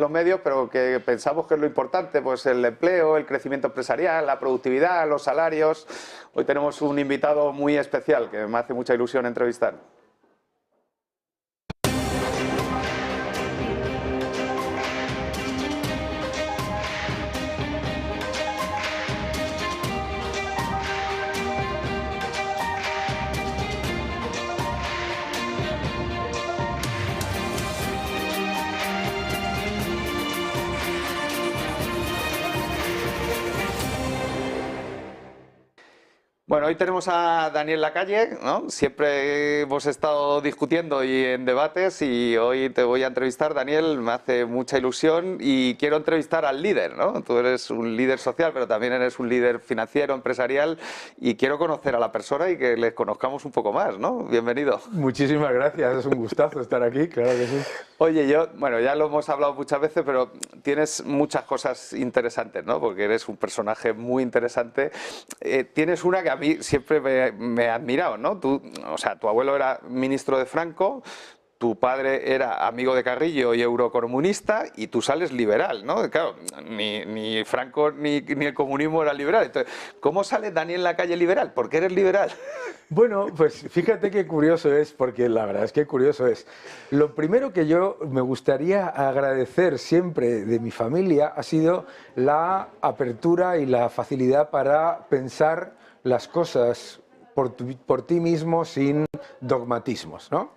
los medios, pero que pensamos que es lo importante, pues el empleo, el crecimiento empresarial, la productividad, los salarios. Hoy tenemos un invitado muy especial que me hace mucha ilusión entrevistar. Bueno, hoy tenemos a Daniel Lacalle, ¿no? Siempre hemos estado discutiendo y en debates y hoy te voy a entrevistar, Daniel, me hace mucha ilusión y quiero entrevistar al líder, ¿no? Tú eres un líder social, pero también eres un líder financiero, empresarial y quiero conocer a la persona y que les conozcamos un poco más, ¿no? Bienvenido. Muchísimas gracias, es un gustazo estar aquí, claro que sí. Oye, bueno, ya lo hemos hablado muchas veces, pero tienes muchas cosas interesantes, ¿no? Porque eres un personaje muy interesante. Tienes una que a mí siempre me ha admirado, ¿no? O sea, tu abuelo era ministro de Franco, tu padre era amigo de Carrillo y eurocomunista y tú sales liberal, ¿no? Claro, ni Franco ni el comunismo era liberal. Entonces, ¿cómo sale Daniel Lacalle liberal? ¿Por qué eres liberal? Bueno, pues fíjate qué curioso es, porque la verdad es que curioso es. Lo primero que yo me gustaría agradecer siempre de mi familia ha sido la apertura y la facilidad para pensar las cosas por ti mismo sin dogmatismos, ¿no?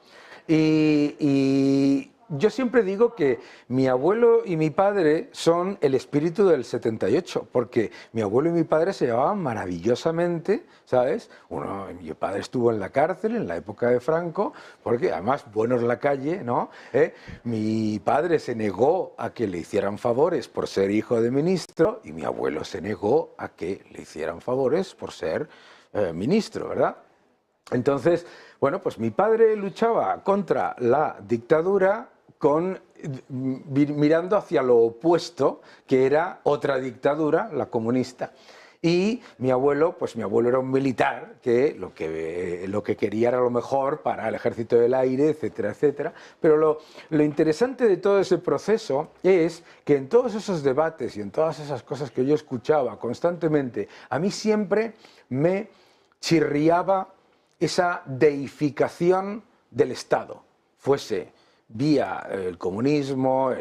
Y yo siempre digo que mi abuelo y mi padre son el espíritu del 78, porque mi abuelo y mi padre se llevaban maravillosamente, ¿sabes? Mi padre estuvo en la cárcel en la época de Franco, porque además, bueno es la calle, ¿no? Mi padre se negó a que le hicieran favores por ser hijo de ministro y mi abuelo se negó a que le hicieran favores por ser ministro, ¿verdad? Entonces, bueno, pues mi padre luchaba contra la dictadura mirando hacia lo opuesto, que era otra dictadura, la comunista. Y mi abuelo era un militar que lo que quería era lo mejor para el ejército del aire, etcétera, etcétera. Pero lo interesante de todo ese proceso es que en todos esos debates y en todas esas cosas que yo escuchaba constantemente, a mí siempre me chirriaba esa deificación del Estado, fuese vía el comunismo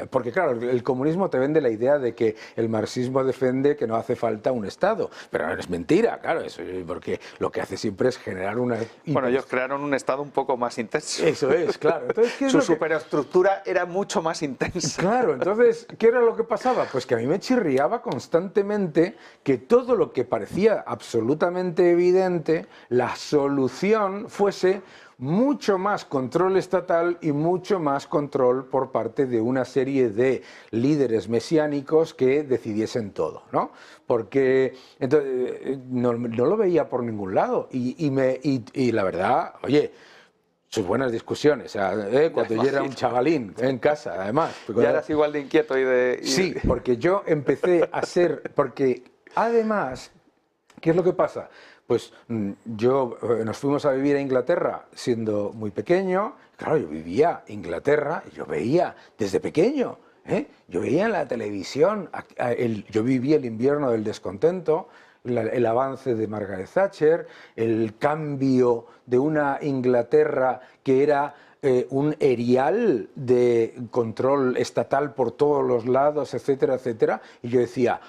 porque claro, el comunismo te vende la idea de que el marxismo defiende que no hace falta un Estado, pero es mentira, claro, eso, porque lo que hace siempre es generar una... Bueno, ellos crearon un Estado un poco más intenso. Eso es, claro. Entonces, ¿qué es Su superestructura era mucho más intensa. Claro, entonces, ¿qué era lo que pasaba? Pues que a mí me chirriaba constantemente que todo lo que parecía absolutamente evidente, la solución fuese mucho más control estatal y mucho más control por parte de una serie de líderes mesiánicos que decidiesen todo, ¿no? Porque entonces, no lo veía por ningún lado y la verdad, oye, sus buenas discusiones, cuando yo era un chavalín en casa, además. Ya eras igual de inquieto Sí, porque yo empecé a ser... Porque además, ¿qué es lo que pasa? Pues nos fuimos a vivir a Inglaterra siendo muy pequeño. Claro, yo vivía en Inglaterra y yo veía desde pequeño, yo veía en la televisión, yo vivía el invierno del descontento, el avance de Margaret Thatcher, el cambio de una Inglaterra que era un erial de control estatal por todos los lados, etcétera, etcétera. Y yo decía...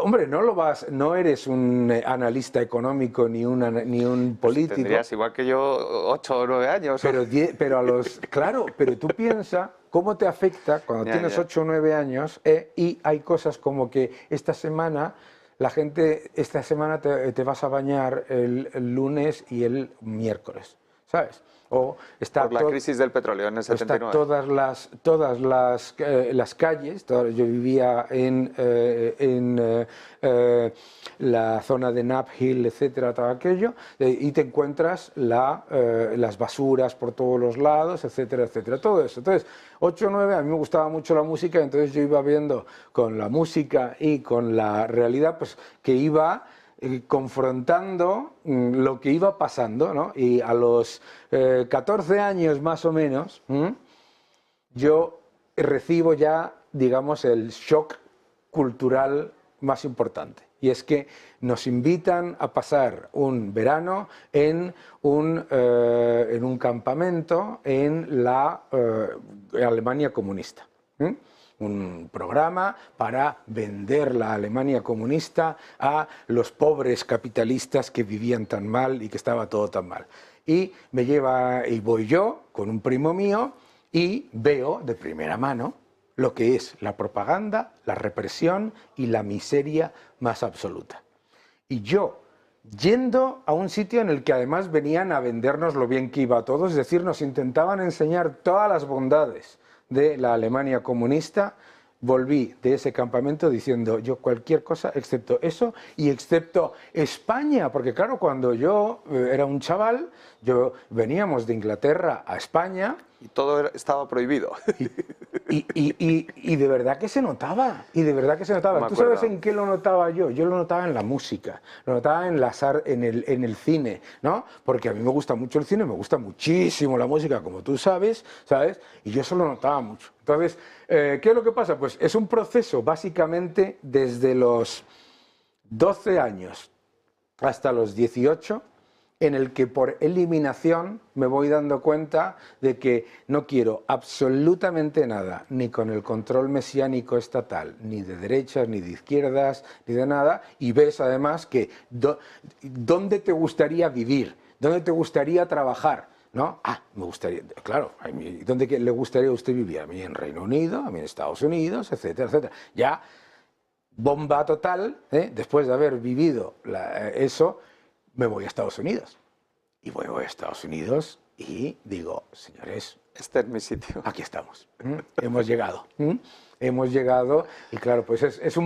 hombre, no eres un analista económico ni un político. Tendrías igual que yo 8 o 9 años. Claro, pero tú piensas cómo te afecta cuando tienes 8 o 9 años y hay cosas como que esta semana te vas a bañar el lunes y el miércoles, ¿sabes? Por la crisis del petróleo en el 79. Todas las calles, yo vivía en la zona de Nap Hill, etcétera, todo aquello, y te encuentras las basuras por todos los lados, etcétera, etcétera, todo eso. Entonces, 8 o 9, a mí me gustaba mucho la música, entonces yo iba viendo con la música y con la realidad, pues que iba confrontando lo que iba pasando, ¿no? Y a los 14 años más o menos, yo recibo ya, digamos, el shock cultural más importante. Y es que nos invitan a pasar un verano en un campamento en la Alemania comunista. Un programa para vender la Alemania comunista a los pobres capitalistas que vivían tan mal y que estaba todo tan mal. Y voy yo con un primo mío y veo de primera mano lo que es la propaganda, la represión y la miseria más absoluta. Y yo, yendo a un sitio en el que además venían a vendernos lo bien que iba a todos, es decir, nos intentaban enseñar todas las bondades de la Alemania comunista, volví de ese campamento diciendo yo cualquier cosa excepto eso y excepto España, porque claro, cuando yo era un chaval, veníamos de Inglaterra a España. Y todo estaba prohibido. Y de verdad que se notaba, y de verdad que se notaba. ¿Tú sabes en qué lo notaba yo? Yo lo notaba en la música, lo notaba en el cine, ¿no? Porque a mí me gusta mucho el cine, me gusta muchísimo la música, como tú sabes, y yo eso lo notaba mucho. Entonces, ¿qué es lo que pasa? Pues es un proceso básicamente desde los 12 años hasta los 18, en el que por eliminación me voy dando cuenta de que no quiero absolutamente nada, ni con el control mesiánico estatal, ni de derechas, ni de izquierdas, ni de nada, y ves además que ¿dónde te gustaría vivir? ¿Dónde te gustaría trabajar? ¿No? Me gustaría, claro, ¿dónde le gustaría a usted vivir? A mí en Reino Unido, a mí en Estados Unidos, etcétera, etcétera. Ya, bomba total, después de haber vivido eso, me voy a Estados Unidos. Y voy a Estados Unidos y digo, señores, este es mi sitio. Aquí estamos. Hemos llegado. Hemos llegado y claro, pues es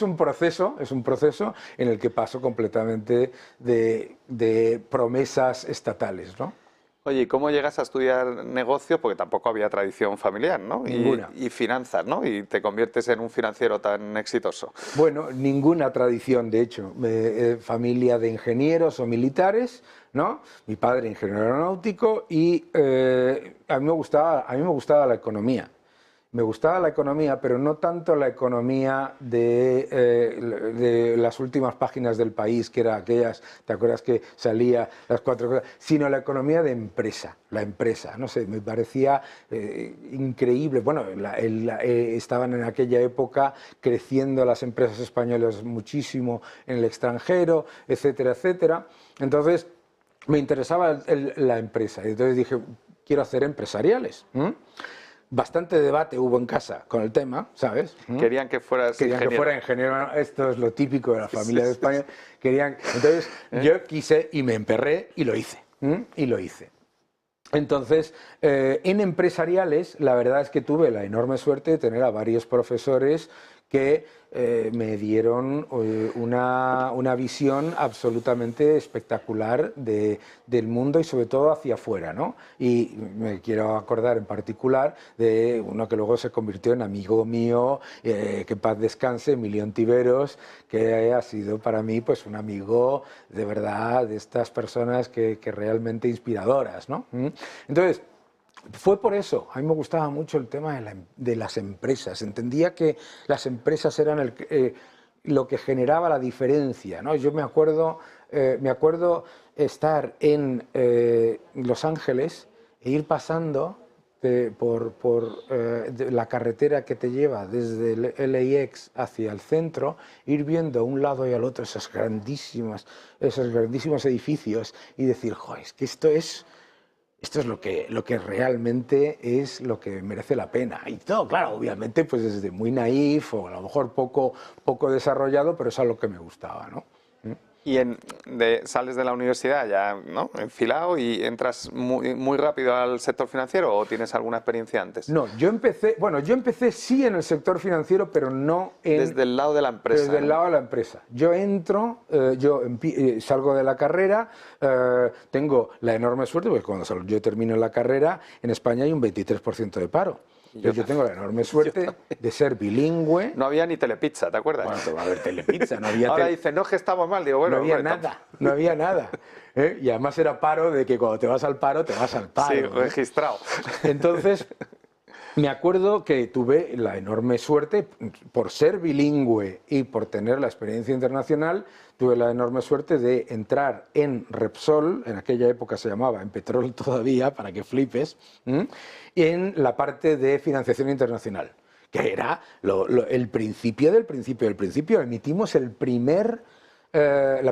un proceso en el que paso completamente de promesas estatales, ¿no? Oye, ¿y cómo llegas a estudiar negocio? Porque tampoco había tradición familiar, ¿no? Ninguna. Y finanzas, ¿no? Y te conviertes en un financiero tan exitoso. Bueno, ninguna tradición, de hecho. Familia de ingenieros o militares, ¿no? Mi padre ingeniero aeronáutico y a mí me gustaba la economía. Me gustaba la economía, pero no tanto la economía de las últimas páginas del País, que eran aquellas, ¿te acuerdas que salía las 4 cosas? Sino la economía de empresa, la empresa, no sé, me parecía increíble. Bueno, estaban en aquella época creciendo las empresas españolas muchísimo en el extranjero, etcétera, etcétera. Entonces, me interesaba la empresa. Y entonces dije, quiero hacer empresariales. Bastante debate hubo en casa con el tema, ¿sabes? Querían que fueras ingeniero. Querían que fuera ingeniero. Esto es lo típico de la familia de España. Entonces yo quise y me emperré y lo hice. Y lo hice. Entonces, en empresariales, la verdad es que tuve la enorme suerte de tener a varios profesores que me dieron una visión absolutamente espectacular del mundo y sobre todo hacia afuera, ¿no? Y me quiero acordar en particular de uno que luego se convirtió en amigo mío, que en paz descanse, Emilio Ontiveros, que ha sido para mí pues un amigo de verdad, de estas personas que realmente inspiradoras, ¿no? Entonces, fue por eso, a mí me gustaba mucho el tema de las empresas, entendía que las empresas eran lo que generaba la diferencia, ¿no? Yo me acuerdo estar en Los Ángeles e ir pasando por la carretera que te lleva desde el LAX hacia el centro, ir viendo a un lado y al otro esos grandísimos edificios y decir, joder, es que esto es lo que realmente es lo que merece la pena. Y todo, claro, obviamente, pues desde muy naif o a lo mejor poco desarrollado, pero es a lo que me gustaba, ¿no? Y sales de la universidad ya, ¿no?, enfilado y entras muy rápido al sector financiero, ¿o tienes alguna experiencia antes? No, yo empecé sí en el sector financiero, pero no desde el lado de la empresa. Desde el lado de la empresa. Yo entro, salgo de la carrera, tengo la enorme suerte, porque cuando yo termino la carrera, en España hay un 23% de paro. Yo tengo la enorme suerte de ser bilingüe. No había ni Telepizza, ¿te acuerdas? Bueno, te va a haber Telepizza, no había. Ahora dicen, no, es que estamos mal. Digo, bueno, no había nada, no había nada. Y además era paro de que cuando te vas al paro, te vas al paro. Sí, registrado. Entonces, Me acuerdo que tuve la enorme suerte, por ser bilingüe y por tener la experiencia internacional, tuve la enorme suerte de entrar en Repsol, en aquella época se llamaba en Petrol todavía, para que flipes, en la parte de financiación internacional, que era el principio del principio del principio. Emitimos la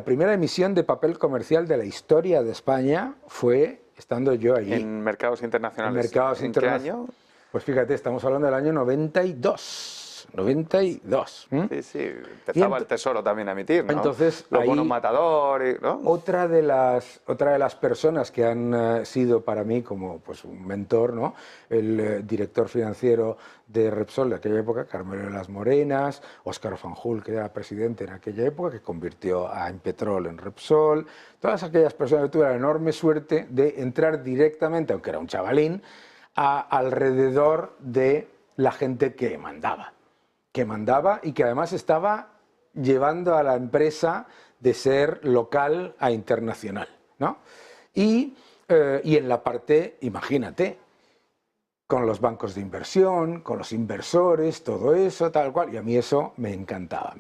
primera emisión de papel comercial de la historia de España, fue estando yo allí. En mercados internacionales. En mercados ¿En qué año? Pues fíjate, estamos hablando del año 92. 92. Sí, sí, empezaba el Tesoro también a emitir, ¿no? Entonces, los ahí, bonos Matador, ¿no? Otra de las personas que han sido para mí como pues, un mentor, ¿no? El director financiero de Repsol de aquella época, Carmelo de las Morenas, Óscar Fanjul, que era presidente en aquella época, que convirtió a Impetrol en Repsol, todas aquellas personas que tuve la enorme suerte de entrar directamente, aunque era un chavalín, alrededor de la gente que mandaba y que además estaba llevando a la empresa de ser local a internacional, ¿no? Y en la parte, imagínate, con los bancos de inversión, con los inversores, todo eso, tal cual, y a mí eso me encantaba.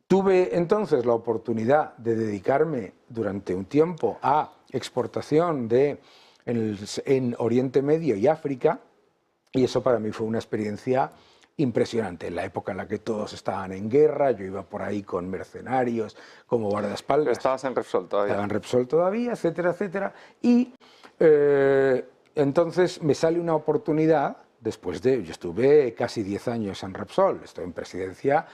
Tuve entonces la oportunidad de dedicarme durante un tiempo a exportación en Oriente Medio y África, y eso para mí fue una experiencia impresionante. En la época en la que todos estaban en guerra, yo iba por ahí con mercenarios como guardaespaldas. Pero estabas en Repsol todavía. Estaba en Repsol todavía, etcétera, etcétera. Y entonces me sale una oportunidad. Yo estuve casi 10 años en Repsol, estoy en presidencia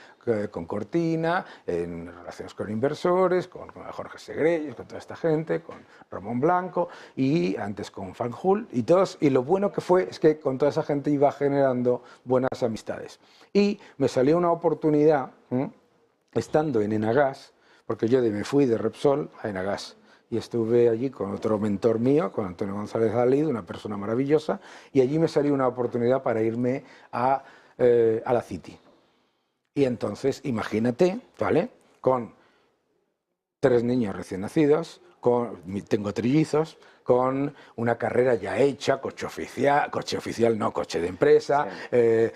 con Cortina, en relaciones con inversores, con Jorge Segreyes, con toda esta gente, con Ramón Blanco y antes con Fanjul y todos. Y lo bueno que fue es que con toda esa gente iba generando buenas amistades. Y me salió una oportunidad, estando en Enagas, porque yo me fui de Repsol a Enagas. Y estuve allí con otro mentor mío, con Antonio González Dalid, una persona maravillosa, y allí me salió una oportunidad para irme a la City. Y entonces, imagínate, ¿vale? Con 3 niños recién nacidos, tengo trillizos, con una carrera ya hecha, coche oficial no, coche de empresa, sí.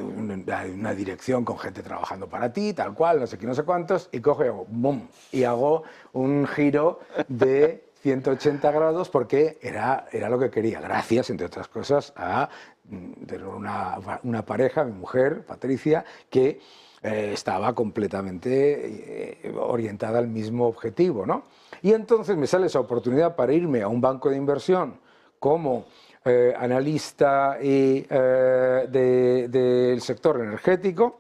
Una dirección con gente trabajando para ti, tal cual, no sé qué, no sé cuántos, y cojo y hago ¡bum! Y hago un giro de 180 grados porque era lo que quería, gracias, entre otras cosas, a una pareja, mi mujer, Patricia, que estaba completamente orientada al mismo objetivo, ¿no? Y entonces me sale esa oportunidad para irme a un banco de inversión como analista del sector energético,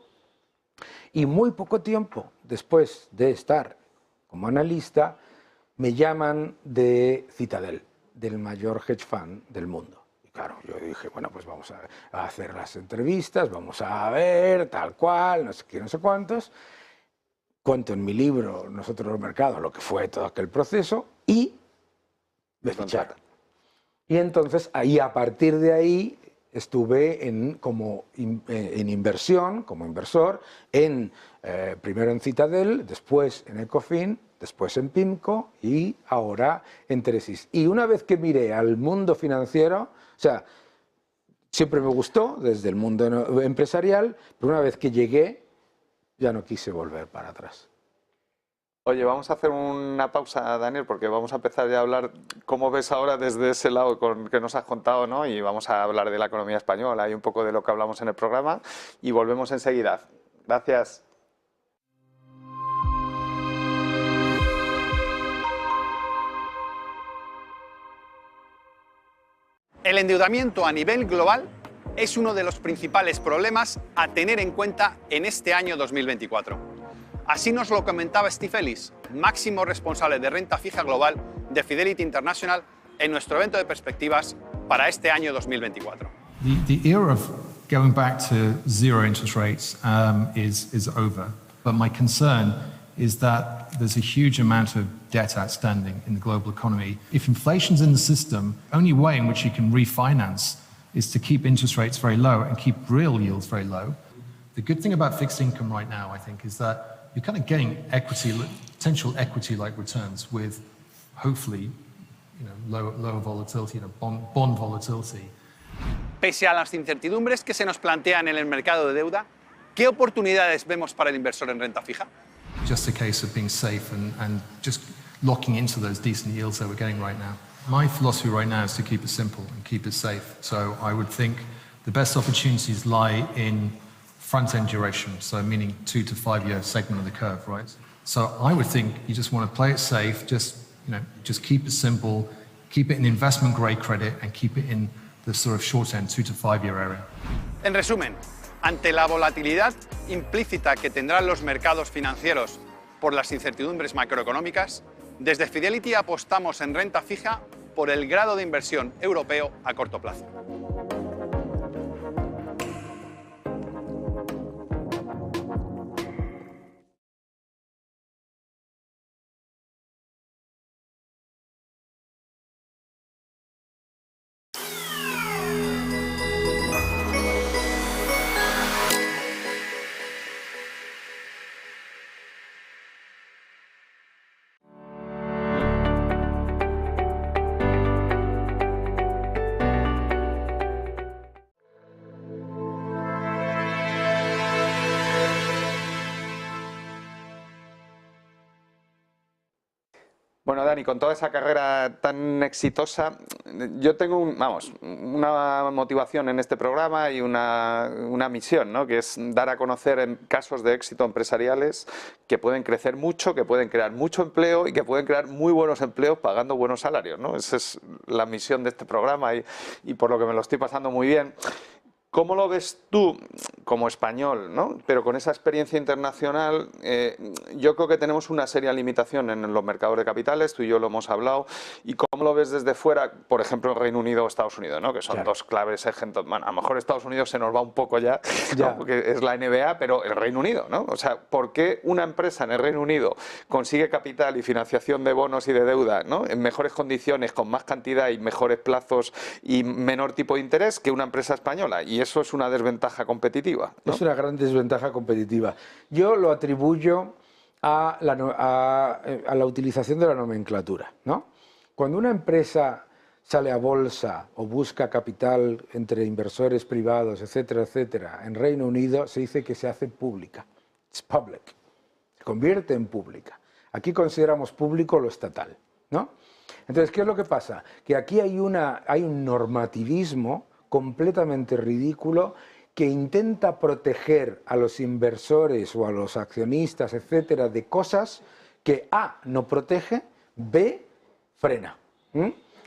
y muy poco tiempo después de estar como analista me llaman de Citadel, del mayor hedge fund del mundo. Claro, yo dije, bueno, pues vamos a hacer las entrevistas, vamos a ver, tal cual, no sé qué, no sé cuántos. Cuento en mi libro Nosotros los Mercados lo que fue todo aquel proceso y me ficharon. Y entonces, a partir de ahí, estuve en inversión, como inversor, primero en Citadel, después en Ecofin, después en PIMCO y ahora en Teresis. Y una vez que miré al mundo financiero, o sea, siempre me gustó desde el mundo empresarial, pero una vez que llegué, ya no quise volver para atrás. Oye, vamos a hacer una pausa, Daniel, porque vamos a empezar ya a hablar cómo ves ahora desde ese lado que nos has contado, ¿no? Y vamos a hablar de la economía española y un poco de lo que hablamos en el programa y volvemos enseguida. Gracias. El endeudamiento a nivel global es uno de los principales problemas a tener en cuenta en este año 2024. Así nos lo comentaba Steve Ellis, máximo responsable de renta fija global de Fidelity International, en nuestro evento de perspectivas para este año 2024. The era of going back to zero interest rates is over, but my concern is that there's a huge amount of debt outstanding in the global economy. If inflation's in the system, the only way in which you can refinance is to keep interest rates very low and keep real yields very low. The good thing about fixed income right now, I think, is that you're kind of getting potential equity-like returns with, hopefully, lower volatility, bond volatility. Pese a las incertidumbres que se nos plantean en el mercado de deuda, ¿qué oportunidades vemos para el inversor en renta fija? Just a case of being safe and just locking into those decent yields that we're getting right now. My philosophy right now is to keep it simple and keep it safe. So I would think the best opportunities lie in front-end duration, so meaning 2 to 5 year segment of the curve, right? So I would think you just want to play it safe, just keep it simple, keep it in investment-grade credit, and keep it in the sort of short-end 2 to 5 year area. En resumen, ante la volatilidad implícita que tendrán los mercados financieros por las incertidumbres macroeconómicas, desde Fidelity apostamos en renta fija por el grado de inversión europeo a corto plazo. Bueno, Dani, con toda esa carrera tan exitosa, yo tengo una motivación en este programa y una misión, ¿no? Que es dar a conocer casos de éxito empresariales que pueden crecer mucho, que pueden crear mucho empleo y que pueden crear muy buenos empleos pagando buenos salarios, ¿no? Esa es la misión de este programa y por lo que me lo estoy pasando muy bien. ¿Cómo lo ves tú como español, ¿no? Pero con esa experiencia internacional? Yo creo que tenemos una seria limitación en los mercados de capitales, tú y yo lo hemos hablado, y ¿cómo lo ves desde fuera, por ejemplo, el Reino Unido o Estados Unidos, ¿no? Que son dos claves ejemplos. Bueno, a lo mejor Estados Unidos se nos va un poco ya, ¿no? Porque es la NBA, pero el Reino Unido, ¿no? O sea, ¿por qué una empresa en el Reino Unido consigue capital y financiación de bonos y de deuda, ¿no? En mejores condiciones, con más cantidad y mejores plazos y menor tipo de interés que una empresa española? Y eso es una desventaja competitiva, ¿no? Es una gran desventaja competitiva. Yo lo atribuyo a la utilización de la nomenclatura, ¿no? Cuando una empresa sale a bolsa o busca capital entre inversores privados, etcétera, etcétera, en Reino Unido se dice que se hace pública. It's public. Se convierte en pública. Aquí consideramos público lo estatal, ¿no? Entonces, ¿qué es lo que pasa? Que aquí hay un normativismo completamente ridículo que intenta proteger a los inversores o a los accionistas, etcétera, de cosas que A, no protege, B, frena.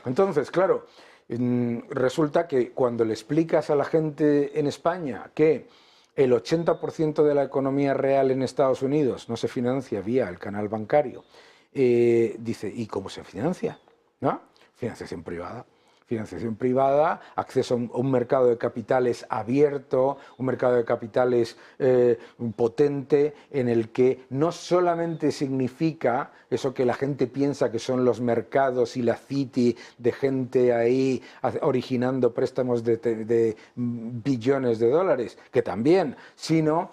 Entonces, claro, resulta que cuando le explicas a la gente en España que el 80% de la economía real en Estados Unidos no se financia vía el canal bancario, dice, ¿y cómo se financia? ¿No? Financiación privada. Financiación privada, acceso a un mercado de capitales abierto, un mercado de capitales potente, en el que no solamente significa eso que la gente piensa que son los mercados y la Citi de gente ahí originando préstamos de billones de dólares, que también, sino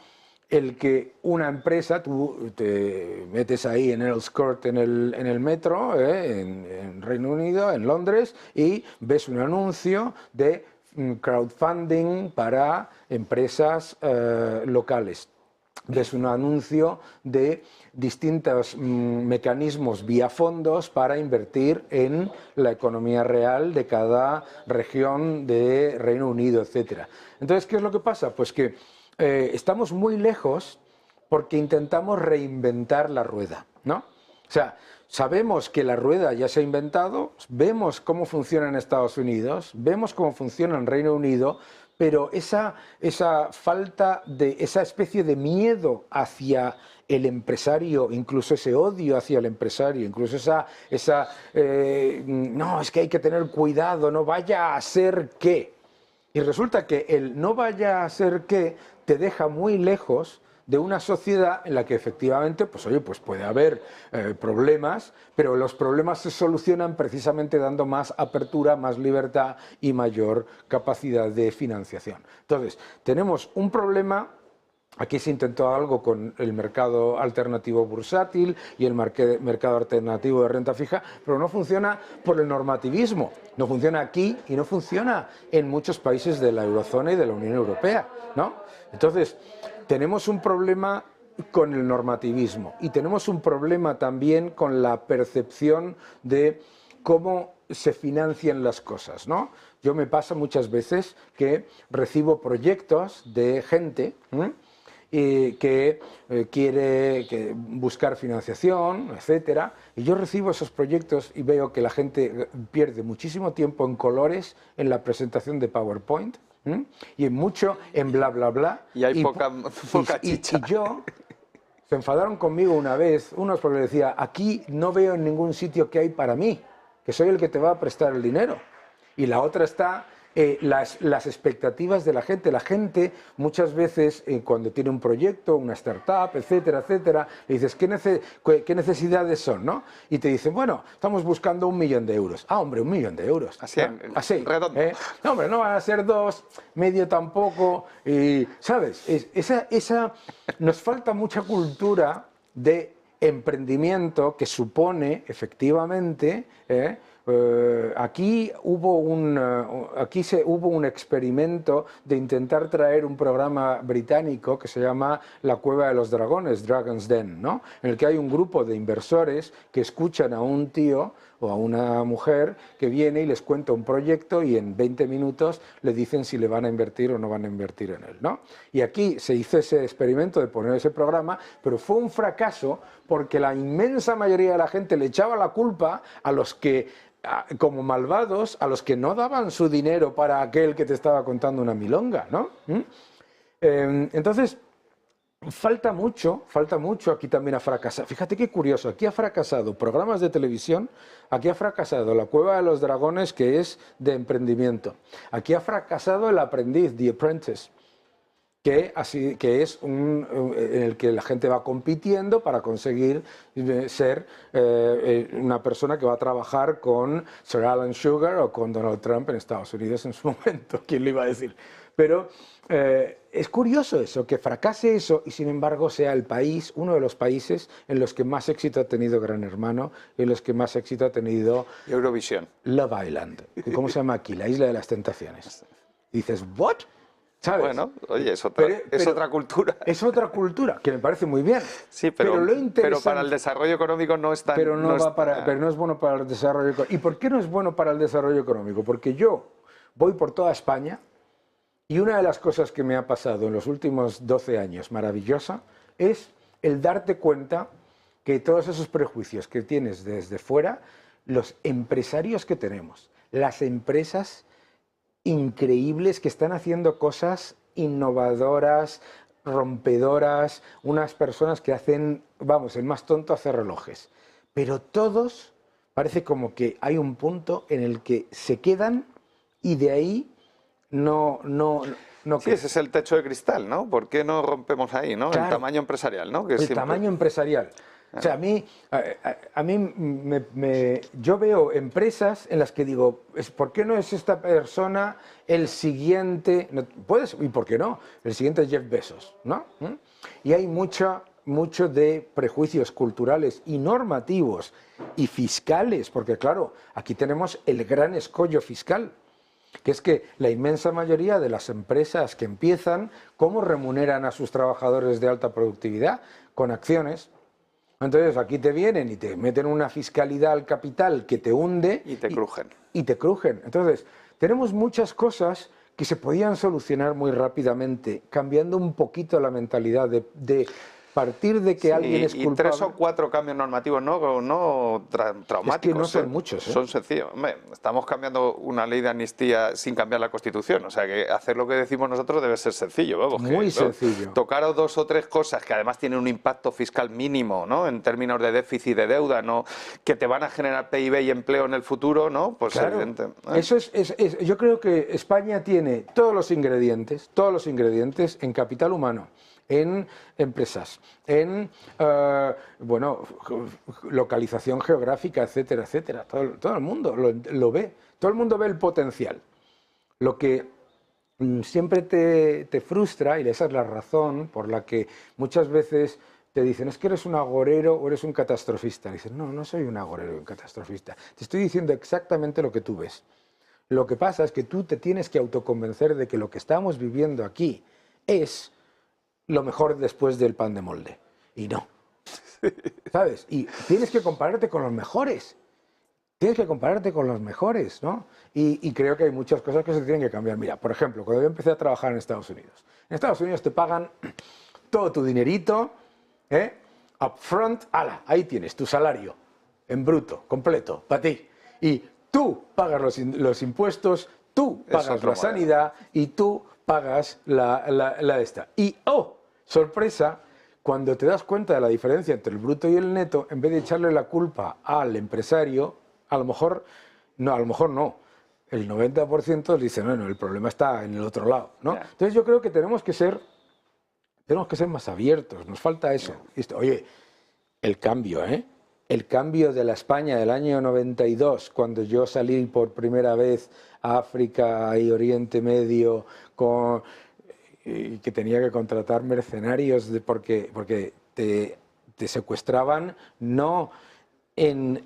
el que una empresa, tú te metes ahí en Earl's Court en el metro, en Reino Unido, en Londres, y ves un anuncio de crowdfunding para empresas locales. Ves un anuncio de distintos mecanismos vía fondos para invertir en la economía real de cada región de Reino Unido, etc. Entonces, ¿qué es lo que pasa? Pues que estamos muy lejos porque intentamos reinventar la rueda, ¿no? O sea, sabemos que la rueda ya se ha inventado, vemos cómo funciona en Estados Unidos, vemos cómo funciona en Reino Unido, pero esa falta de, esa especie de miedo hacia el empresario, incluso ese odio hacia el empresario, incluso no, es que hay que tener cuidado, no vaya a ser que. Y resulta que el no vaya a ser que te deja muy lejos de una sociedad en la que efectivamente, pues oye, pues puede haber problemas, pero los problemas se solucionan precisamente dando más apertura, más libertad y mayor capacidad de financiación. Entonces, tenemos un problema Aquí se intentó algo con el mercado alternativo bursátil y el mercado alternativo de renta fija, pero no funciona por el normativismo. No funciona aquí y no funciona en muchos países de la eurozona y de la Unión Europea, ¿no? Entonces, tenemos un problema con el normativismo y tenemos un problema también con la percepción de cómo se financian las cosas, ¿no? Yo me pasa muchas veces que recibo proyectos de gente que quiere buscar financiación, etcétera, y yo recibo esos proyectos y veo que la gente pierde muchísimo tiempo en colores en la presentación de PowerPoint y en mucho en bla bla bla y hay poca chicha. Y yo se enfadaron conmigo una vez unos porque decía, aquí no veo en ningún sitio que hay para mí, que soy el que te va a prestar el dinero, y la otra está las expectativas de la gente. La gente muchas veces cuando tiene un proyecto, una startup, etcétera, etcétera, le dices, ¿qué necesidades son? ¿No? Y te dicen, bueno, estamos buscando 1 millón de euros. Ah, hombre, 1 millón de euros. Así, ¿no? Así, redondo. No, hombre, no van a ser 2, medio tampoco. Y, ¿sabes? Nos falta mucha cultura de emprendimiento que supone, efectivamente, aquí hubo un experimento de intentar traer un programa británico que se llama La Cueva de los Dragones, Dragon's Den, ¿no? En el que hay un grupo de inversores que escuchan a un tío o a una mujer que viene y les cuenta un proyecto y en 20 minutos le dicen si le van a invertir o no van a invertir en él, ¿no? Y aquí se hizo ese experimento de poner ese programa, pero fue un fracaso porque la inmensa mayoría de la gente le echaba la culpa a los que como malvados, a los que no daban su dinero para aquel que te estaba contando una milonga, ¿no? Entonces, falta mucho, aquí también ha fracasado. Fíjate qué curioso, aquí ha fracasado programas de televisión, aquí ha fracasado La Cueva de los Dragones, que es de emprendimiento, aquí ha fracasado El Aprendiz, The Apprentice, que es en el que la gente va compitiendo para conseguir ser una persona que va a trabajar con Sir Alan Sugar o con Donald Trump en Estados Unidos en su momento. ¿Quién lo iba a decir? Pero es curioso eso, que fracase eso y sin embargo sea el país, uno de los países en los que más éxito ha tenido Gran Hermano y en los que más éxito ha tenido Eurovisión. Love Island. ¿Cómo se llama aquí? La Isla de las Tentaciones. Y dices, ¿what? ¿Sabes? Bueno, oye, es otra cultura. Es otra cultura, que me parece muy bien. Sí, pero para el desarrollo económico no es tan... Pero no es bueno para el desarrollo económico. ¿Y por qué no es bueno para el desarrollo económico? Porque yo voy por toda España y una de las cosas que me ha pasado en los últimos 12 años, maravillosa, es el darte cuenta que todos esos prejuicios que tienes desde fuera, los empresarios que tenemos, las empresas increíbles que están haciendo cosas innovadoras, rompedoras, unas personas que hacen, vamos, el más tonto hace relojes. Pero todos parece como que hay un punto en el que se quedan y de ahí no sí, ese es el techo de cristal, ¿no? ¿Por qué no rompemos ahí, ¿no? Claro, el tamaño empresarial, ¿no? Que el tamaño empresarial. O sea, yo veo empresas en las que digo, ¿por qué no es esta persona el siguiente? ¿Y por qué no? El siguiente es Jeff Bezos, ¿no? Y hay mucho de prejuicios culturales y normativos y fiscales, porque claro, aquí tenemos el gran escollo fiscal, que es que la inmensa mayoría de las empresas que empiezan, ¿cómo remuneran a sus trabajadores de alta productividad? Con acciones. Entonces aquí te vienen y te meten una fiscalidad al capital que te hunde. Y te crujen. Y te crujen. Entonces, tenemos muchas cosas que se podían solucionar muy rápidamente, cambiando un poquito la mentalidad de partir de que alguien es culpable. Y 3 o 4 cambios normativos no traumáticos. Es que no son muchos. Son sencillos. Hombre, estamos cambiando una ley de amnistía sin cambiar la Constitución. O sea, que hacer lo que decimos nosotros debe ser sencillo. Vamos, muy sencillo. Tocar 2 o 3 cosas que además tienen un impacto fiscal mínimo, ¿no? En términos de déficit de deuda, ¿no? Que te van a generar PIB y empleo en el futuro, ¿no? Pues claro, evidente. Eso yo creo que España tiene todos los ingredientes en capital humano, en empresas, en localización geográfica, etcétera, etcétera. Todo el mundo lo ve. Todo el mundo ve el potencial. Lo que siempre te frustra, y esa es la razón por la que muchas veces te dicen, es que eres un agorero o eres un catastrofista. Y dices, no, no soy un agorero y un catastrofista. Te estoy diciendo exactamente lo que tú ves. Lo que pasa es que tú te tienes que autoconvencer de que lo que estamos viviendo aquí es lo mejor después del pan de molde. Y no. ¿Sabes? Y tienes que compararte con los mejores. Tienes que compararte con los mejores, ¿no? Y creo que hay muchas cosas que se tienen que cambiar. Mira, por ejemplo, cuando yo empecé a trabajar en Estados Unidos. En Estados Unidos te pagan todo tu dinerito, upfront, ala, ahí tienes tu salario, en bruto, completo, para ti. Y tú pagas los impuestos, tú pagas la sanidad y tú pagas la esta. Y, oh, sorpresa, cuando te das cuenta de la diferencia entre el bruto y el neto, en vez de echarle la culpa al empresario, a lo mejor no. El 90% dice, no, el problema está en el otro lado, ¿no? Yeah. Entonces yo creo que tenemos que ser más abiertos, nos falta eso. Oye, el cambio, el cambio de la España del año 92, cuando yo salí por primera vez a África y Oriente Medio, y que tenía que contratar mercenarios porque te secuestraban no en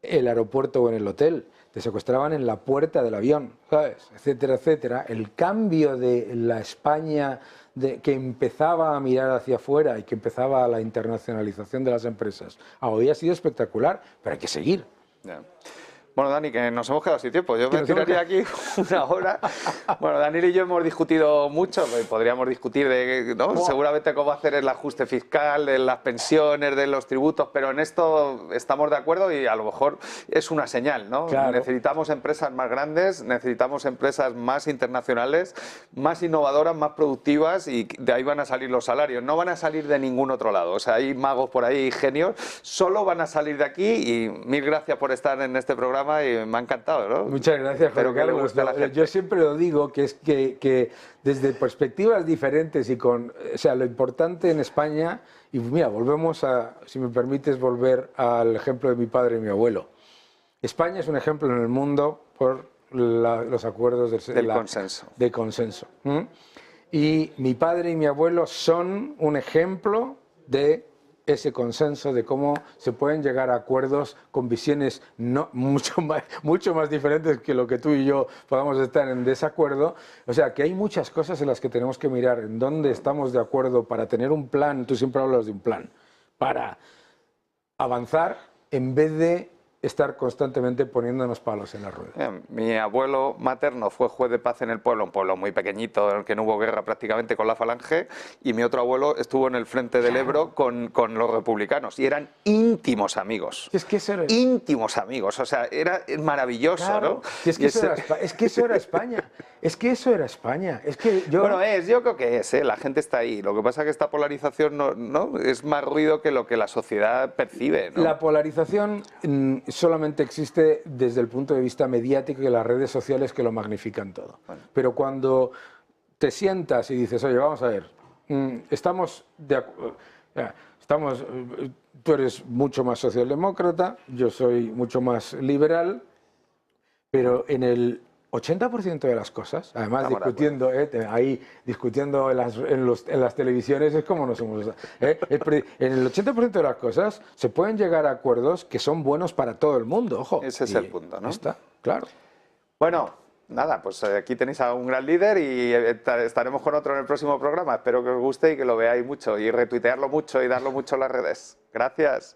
el aeropuerto o en el hotel, te secuestraban en la puerta del avión, ¿sabes? Etcétera, etcétera. El cambio de la España que empezaba a mirar hacia afuera y que empezaba la internacionalización de las empresas, hoy ha sido espectacular, pero hay que seguir. Yeah. Bueno, Dani, que nos hemos quedado sin tiempo. Yo me tiraría aquí una hora. Bueno, Daniel y yo hemos discutido mucho. Podríamos discutir de, ¿no? Seguramente cómo hacer el ajuste fiscal, de las pensiones, de los tributos, pero en esto estamos de acuerdo y a lo mejor es una señal, ¿no? Claro. Necesitamos empresas más grandes, necesitamos empresas más internacionales, más innovadoras, más productivas, y de ahí van a salir los salarios. No van a salir de ningún otro lado. O sea, hay magos por ahí, genios, solo van a salir de aquí. Y mil gracias por estar en este programa. Y me ha encantado, ¿no? Muchas gracias, Juan Carlos. Yo siempre lo digo, que es que desde perspectivas diferentes y o sea, lo importante en España, y mira, volvemos si me permites, volver al ejemplo de mi padre y mi abuelo. España es un ejemplo en el mundo por los acuerdos de consenso. Y mi padre y mi abuelo son un ejemplo de ese consenso, de cómo se pueden llegar a acuerdos con visiones mucho más diferentes que lo que tú y yo podamos estar en desacuerdo. O sea, que hay muchas cosas en las que tenemos que mirar en dónde estamos de acuerdo para tener un plan. Tú siempre hablas de un plan para avanzar en vez de estar constantemente poniéndonos palos en la rueda. Mi abuelo materno fue juez de paz en el pueblo, un pueblo muy pequeñito en el que no hubo guerra prácticamente con la Falange, y mi otro abuelo estuvo en el frente del Ebro con los republicanos y eran íntimos amigos. Es que eso era... Íntimos amigos, o sea, era maravilloso, claro, ¿no? Es que eso era España. Es que eso era España. Es que yo... Bueno, yo creo que la gente está ahí. Lo que pasa es que esta polarización no es más ruido que lo que la sociedad percibe, ¿no? La polarización solamente existe desde el punto de vista mediático y las redes sociales que lo magnifican todo. Bueno. Pero cuando te sientas y dices, oye, vamos a ver, tú eres mucho más socialdemócrata, yo soy mucho más liberal, pero en el 80% de las cosas, además discutiendo, discutiendo en las televisiones, es como nos somos. En el 80% de las cosas se pueden llegar a acuerdos que son buenos para todo el mundo, ojo. Ese es el punto, ¿no? Está, claro. Bueno, nada, pues aquí tenéis a un gran líder y estaremos con otro en el próximo programa. Espero que os guste y que lo veáis mucho y retuitearlo mucho y darlo mucho en las redes. Gracias.